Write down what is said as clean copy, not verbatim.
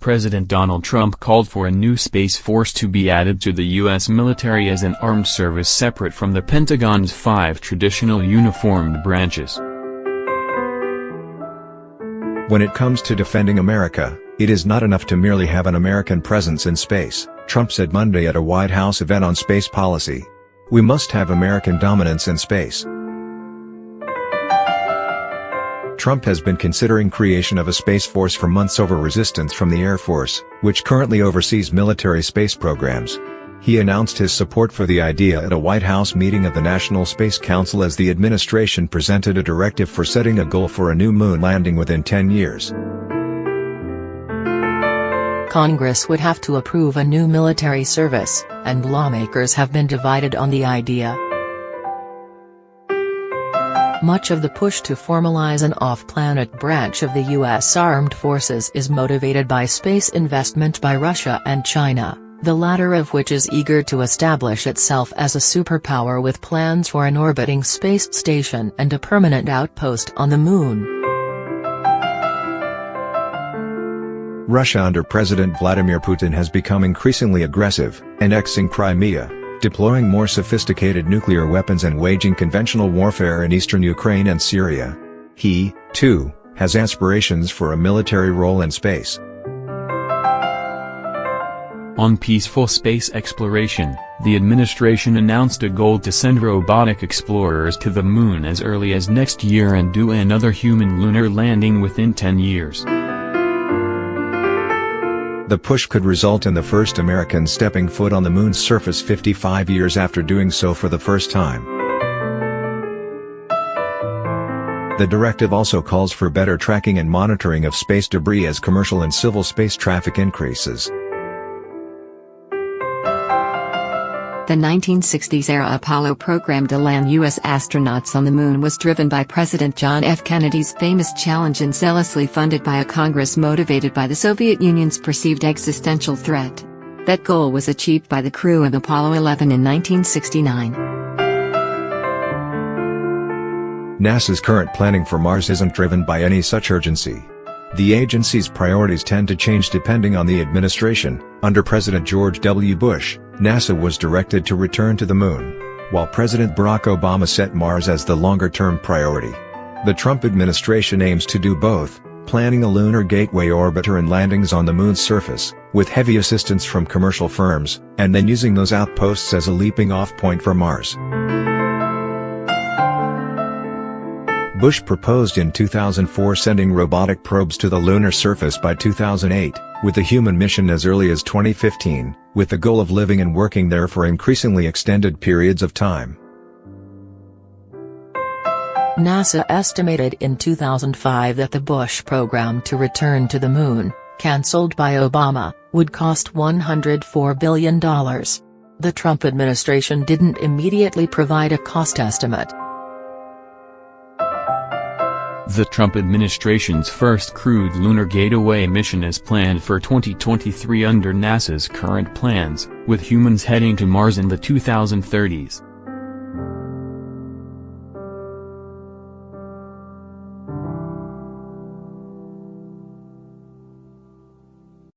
President Donald Trump called for a new Space Force to be added to the U.S. military as an armed service separate from the Pentagon's 5 traditional uniformed branches. When it comes to defending America, it is not enough to merely have an American presence in space, Trump said Monday at a White House event on space policy. We must have American dominance in space. Trump has been considering creation of a Space Force for months over resistance from the Air Force, which currently oversees military space programs. He announced his support for the idea at a White House meeting of the National Space Council as the administration presented a directive for setting a goal for a new moon landing within 10 years. Congress would have to approve a new military service, and lawmakers have been divided on the idea. Much of the push to formalize an off-planet branch of the U.S. Armed Forces is motivated by space investment by Russia and China, the latter of which is eager to establish itself as a superpower with plans for an orbiting space station and a permanent outpost on the Moon. Russia under President Vladimir Putin has become increasingly aggressive, annexing Crimea, deploying more sophisticated nuclear weapons and waging conventional warfare in eastern Ukraine and Syria. He, too, has aspirations for a military role in space. On peaceful space exploration, the administration announced a goal to send robotic explorers to the Moon as early as next year and do another human lunar landing within 10 years. The push could result in the first Americans stepping foot on the Moon's surface 55 years after doing so for the first time. The directive also calls for better tracking and monitoring of space debris as commercial and civil space traffic increases. The 1960s-era Apollo program to land U.S. astronauts on the Moon was driven by President John F. Kennedy's famous challenge and zealously funded by a Congress motivated by the Soviet Union's perceived existential threat. That goal was achieved by the crew of Apollo 11 in 1969. NASA's current planning for Mars isn't driven by any such urgency. The agency's priorities tend to change depending on the administration. Under President George W. Bush, NASA was directed to return to the Moon, while President Barack Obama set Mars as the longer-term priority. The Trump administration aims to do both, planning a lunar gateway orbiter and landings on the Moon's surface, with heavy assistance from commercial firms, and then using those outposts as a leaping-off point for Mars. Bush proposed in 2004 sending robotic probes to the lunar surface by 2008, with the human mission as early as 2015, with the goal of living and working there for increasingly extended periods of time. NASA estimated in 2005 that the Bush program to return to the Moon, cancelled by Obama, would cost $104 billion. The Trump administration didn't immediately provide a cost estimate. The Trump administration's first crewed lunar gateway mission is planned for 2023 under NASA's current plans, with humans heading to Mars in the 2030s.